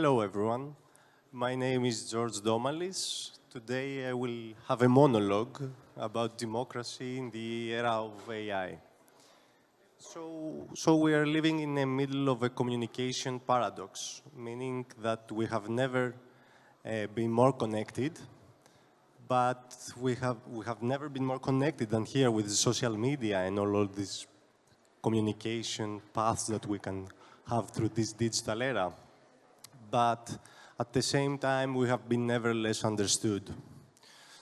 Hello, everyone. My name is George Domalis. Today I will have a monologue about democracy in the era of AI. So we are living in the middle of a communication paradox, meaning that we have never been more connected, but we have never been more connected than here with the social media and all of these communication paths that we can have through this digital era. But at the same time, we have been never less understood.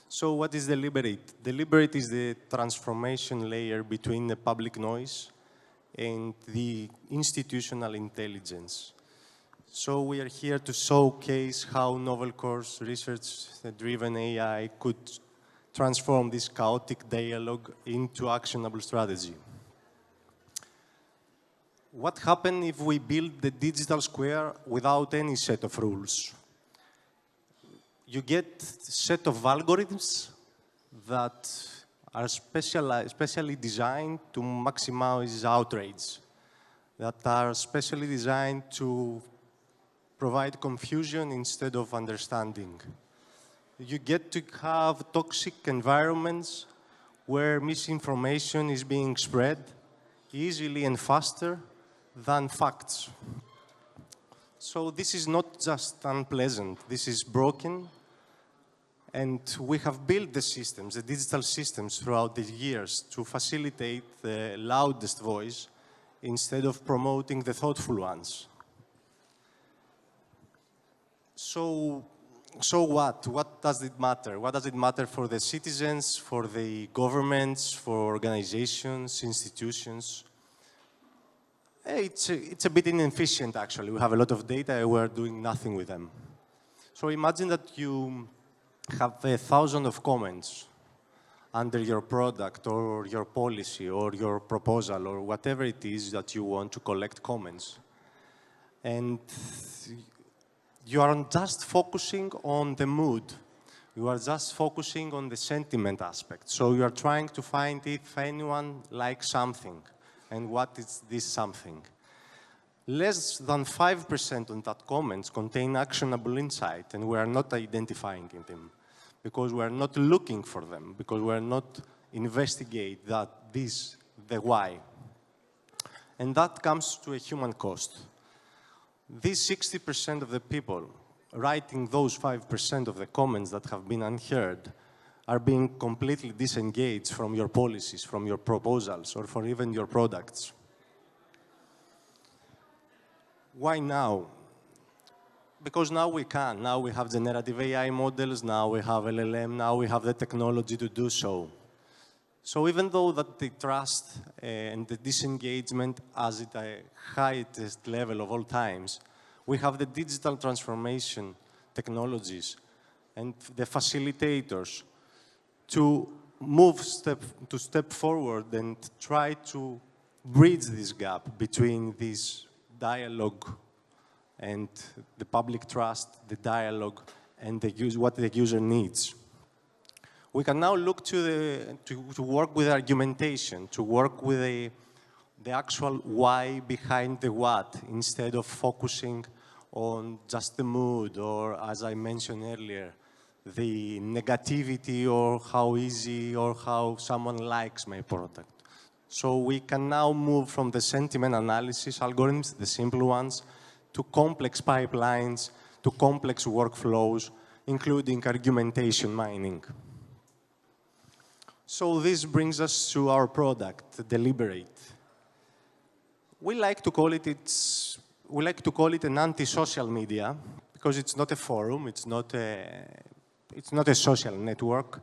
So what is deliberate? Deliberate is the transformation layer between the public noise and the institutional intelligence. So we are here to showcase how Novelcore's research-driven AI could transform this chaotic dialogue into actionable strategy. What happens if we build the digital square without any set of rules? You get a set of algorithms that are specially designed to maximize outrage, that are specially designed to provide confusion instead of understanding. You get to have toxic environments where misinformation is being spread easily and faster than facts. So this is not just unpleasant, this is broken, and we have built the systems, the digital systems throughout the years to facilitate the loudest voice instead of promoting the thoughtful ones. So what? What does it matter? What does it matter for the citizens, for the governments, for organizations, institutions? It's a bit inefficient, actually. We have a lot of data, and we're doing nothing with them. So imagine that you have 1,000 of comments under your product or your policy or your proposal or whatever it is that you want to collect comments. And you are just focusing on the mood. You are just focusing on the sentiment aspect. So you are trying to find if anyone likes something. And what is this something? Less than 5% of that comments contain actionable insight, and we are not identifying them because we are not looking for them, because we are not investigate the why. And that comes to a human cost. These 60% of the people writing those 5% of the comments that have been unheard are being completely disengaged from your policies, from your proposals, or from even your products. Why now? Because now we can. Now we have generative AI models, now we have LLM, now we have the technology to do so. So even though that the trust and the disengagement is at the highest level of all times, we have the digital transformation technologies and the facilitators to step forward and try to bridge this gap between this dialogue and the public trust, the dialogue, and what the user needs. We can now look to work with argumentation, to work with the actual why behind the what, instead of focusing on just the mood or, as I mentioned earlier, the negativity or how easy or how someone likes my product. So we can now move from the sentiment analysis algorithms, the simple ones, to complex pipelines, to complex workflows, including argumentation mining. So this brings us to our product, Deliberate. We like to call it an anti-social media because it's not a forum, it's not a social network.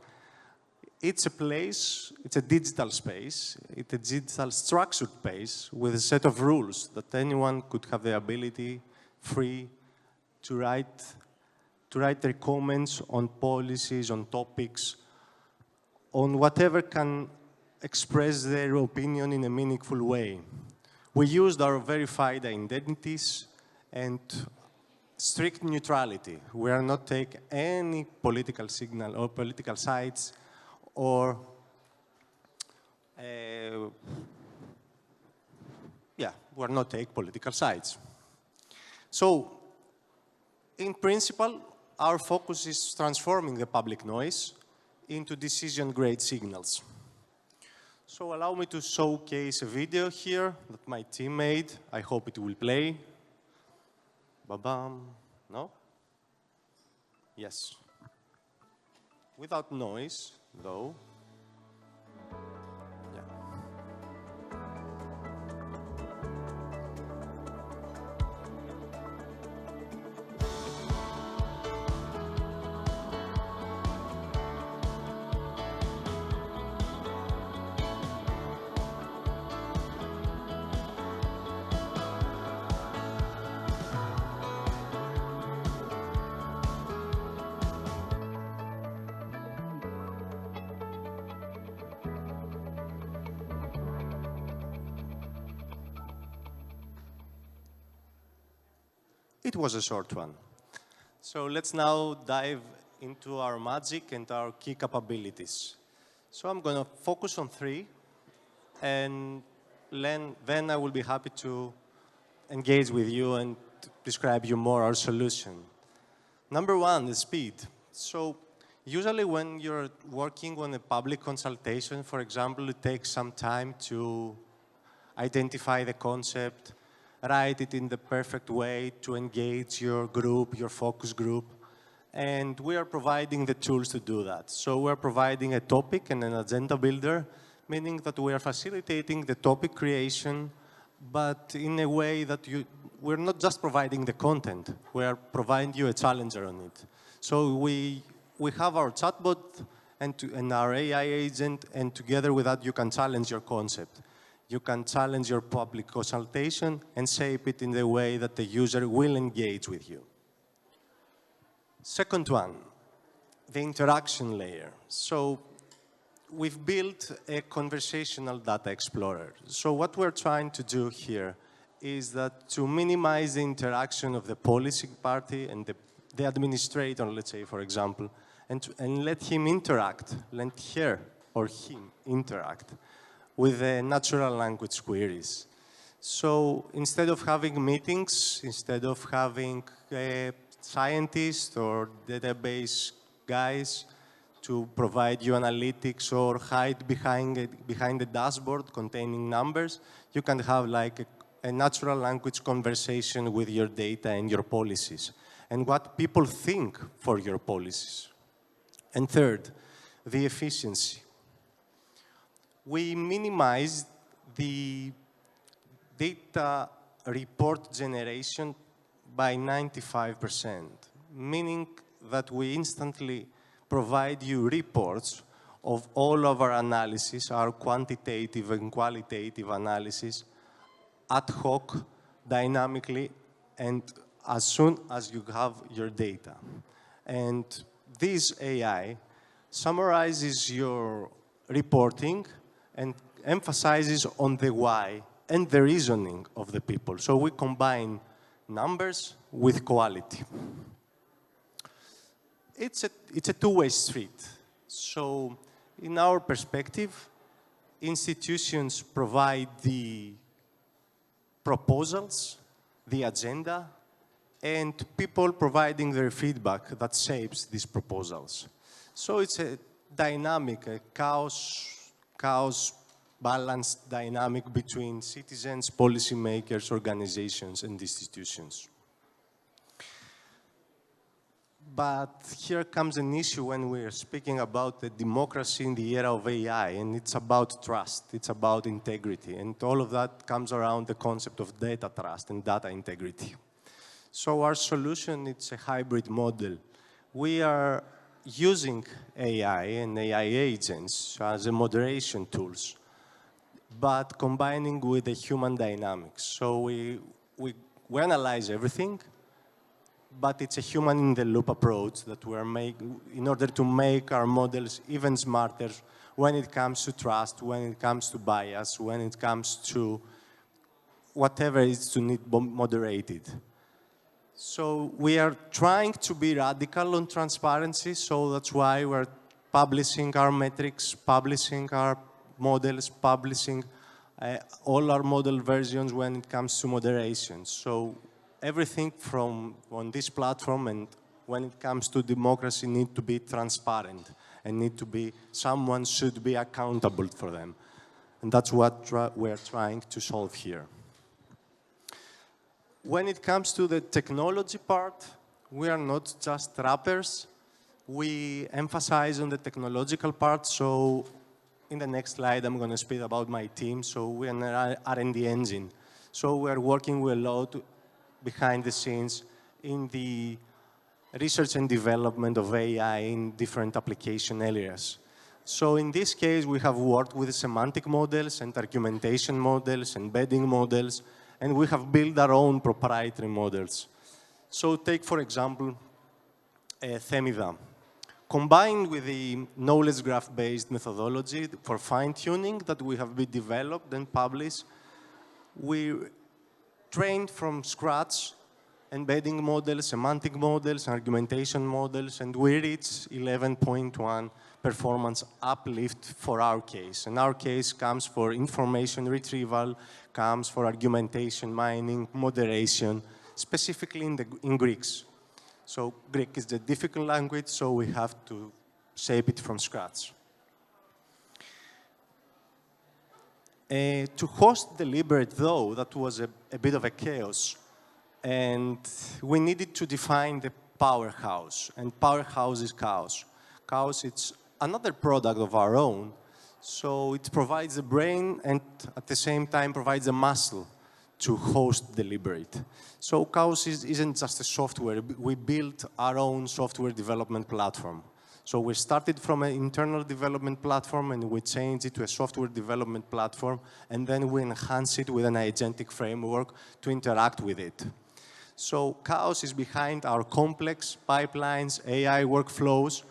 It's a place, it's a digital space, it's a digital structured space with a set of rules that anyone could have the ability, free, to write their comments on policies, on topics, on whatever can express their opinion in a meaningful way. We used our verified identities and strict neutrality. We are not taking any political signal or political sides or we're not taking political sides. So in principle, our focus is transforming the public noise into decision-grade signals. So allow me to showcase a video here that my team made. I hope it will play. Ba-bam. No? Yes. Without noise, though. Yeah. It was a short one. So let's now dive into our magic and our key capabilities. So I'm going to focus on 3, and then I will be happy to engage with you and describe you more our solution. Number 1 is speed. So usually when you're working on a public consultation, for example, it takes some time to identify the concept, write it in the perfect way to engage your group, your focus group. And we are providing the tools to do that. So we're providing a topic and an agenda builder, meaning that we are facilitating the topic creation, but in a way that we're not just providing the content, we are providing you a challenger on it. So we have our chatbot and our AI agent, and together with that you can challenge your concept. You can challenge your public consultation and shape it in the way that the user will engage with you. Second one, the interaction layer. So we've built a conversational data explorer. So what we're trying to do here is that to minimize the interaction of the policy party and the administrator, let's say, for example, and let him interact, let her or him interact with the natural language queries. So instead of having meetings, instead of having scientists or database guys to provide you analytics or hide behind the dashboard containing numbers, you can have like a natural language conversation with your data and your policies and what people think for your policies. And third, the efficiency. We minimize the data report generation by 95%, meaning that we instantly provide you reports of all of our analysis, our quantitative and qualitative analysis, ad hoc, dynamically, and as soon as you have your data. And this AI summarizes your reporting and emphasizes on the why and the reasoning of the people. So we combine numbers with quality. It's a two-way street. So in our perspective, institutions provide the proposals, the agenda, and people providing their feedback that shapes these proposals. So it's a dynamic, a chaos balanced dynamic between citizens, policymakers, organizations, and institutions. But here comes an issue when we're speaking about the democracy in the era of AI, and it's about trust, it's about integrity, and all of that comes around the concept of data trust and data integrity. So our solution, it's a hybrid model. We are using AI and AI agents as a moderation tools, but combining with the human dynamics. So we analyze everything, but it's a human-in-the-loop approach that we're making in order to make our models even smarter when it comes to trust, when it comes to bias, when it comes to whatever is to need moderated. So we are trying to be radical on transparency, so that's why we're publishing our metrics, publishing our models, publishing all our model versions when it comes to moderation. So everything from on this platform, and when it comes to democracy, need to be transparent and need to be, someone should be accountable for them. And that's what we're trying to solve here. When it comes to the technology part, we are not just wrappers. We emphasize on the technological part. So in the next slide, I'm going to speak about my team. So we're an R&D engine. So we're working with a lot behind the scenes in the research and development of AI in different application areas. So in this case, we have worked with semantic models and argumentation models, embedding models, and we have built our own proprietary models. So take, for example, Themida. Combined with the knowledge graph-based methodology for fine-tuning that we have been developed and published, we trained from scratch embedding models, semantic models, argumentation models, and we reached 11.1 performance uplift for our case. And our case comes for information retrieval, comes for argumentation, mining, moderation, specifically in Greeks. So Greek is a difficult language, so we have to shape it from scratch. To host Deliberate, though, that was a bit of a chaos. And we needed to define the powerhouse. And powerhouse is Chaos. Chaos, it's another product of our own. So it provides a brain and at the same time provides a muscle to host Deliberate. So Chaos isn't just a software. We built our own software development platform. So we started from an internal development platform and we changed it to a software development platform, and then we enhance it with an agentic framework to interact with it. So Chaos is behind our complex pipelines, AI workflows,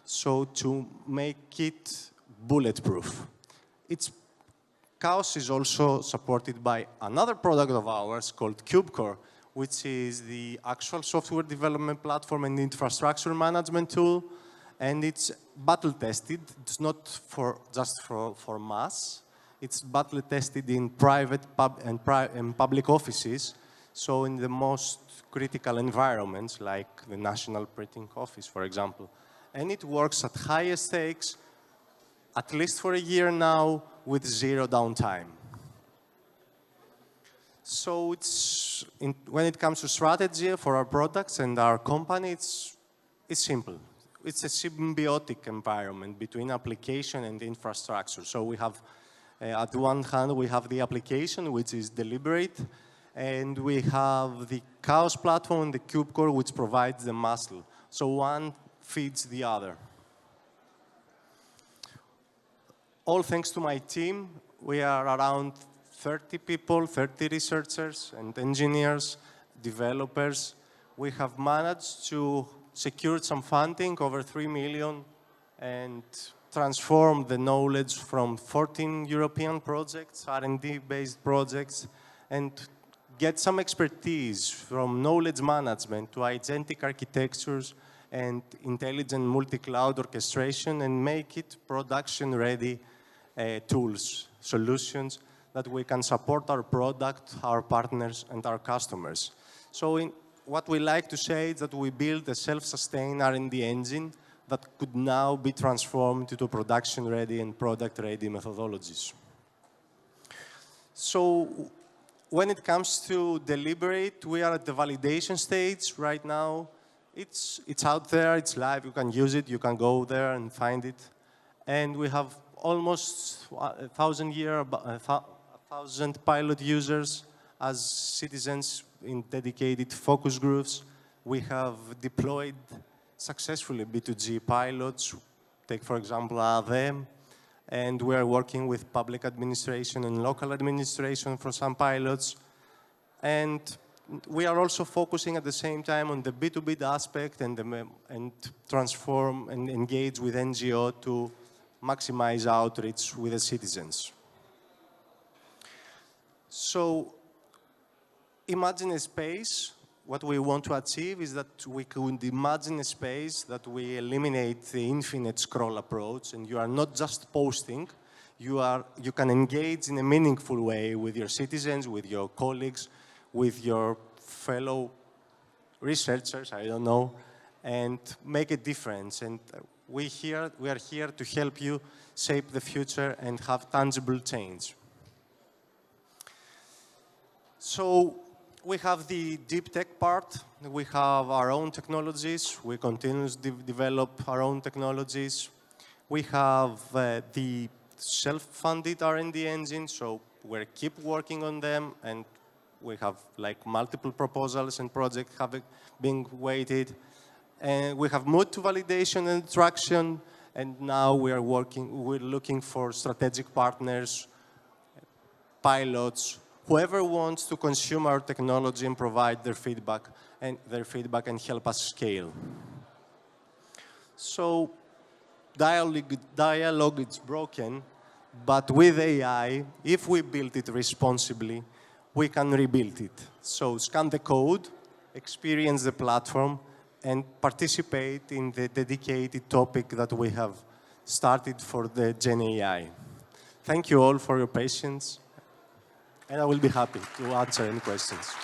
so to make it bulletproof. Chaos is also supported by another product of ours called KubeCore, which is the actual software development platform and infrastructure management tool. And it's battle tested. It's not just for mass. It's battle tested in private and public offices. So in the most critical environments, like the National Printing Office, for example. And it works at highest stakes, at least for a year now, with zero downtime. So when it comes to strategy for our products and our company, it's simple. It's a symbiotic environment between application and infrastructure. So we have, at one hand, we have the application, which is Deliberate, and we have the Chaos platform and the KubeCore, which provides the muscle. So one feeds the other. All thanks to my team, we are around 30 people, 30 researchers and engineers, developers. We have managed to secure some funding, over 3 million, and transform the knowledge from 14 European projects, R&D-based projects, and get some expertise from knowledge management to agentic architectures and intelligent multi-cloud orchestration, and make it production-ready tools, solutions that we can support our product, our partners, and our customers. So what we like to say is that we build a self-sustained R&D engine that could now be transformed into production-ready and product-ready methodologies. So when it comes to Deliberate, we are at the validation stage right now. It's out there, it's live, you can use it, you can go there and find it. And we have almost 1,000 pilot users as citizens in dedicated focus groups. We have deployed successfully B2G pilots, take for example ADEM, and we are working with public administration and local administration for some pilots. And we are also focusing at the same time on the B2B aspect and transform and engage with NGO to maximize outreach with the citizens. So imagine a space. What we want to achieve is that we could imagine a space that we eliminate the infinite scroll approach, and you are not just posting, you can engage in a meaningful way with your citizens, with your colleagues, with your fellow researchers, I don't know, and make a difference. And we are here to help you shape the future and have tangible change. So we have the deep tech part. We have our own technologies. We continuously develop our own technologies. We have the self-funded R&D engine, so we keep working on them, and we have like multiple proposals and projects being weighted. And we have moved to validation and traction, and now we're looking for strategic partners, pilots, whoever wants to consume our technology and provide their feedback and help us scale. So dialogue is broken, but with AI, if we build it responsibly, we can rebuild it. So scan the code, experience the platform, and participate in the dedicated topic that we have started for the Gen AI. Thank you all for your patience, and I will be happy to answer any questions.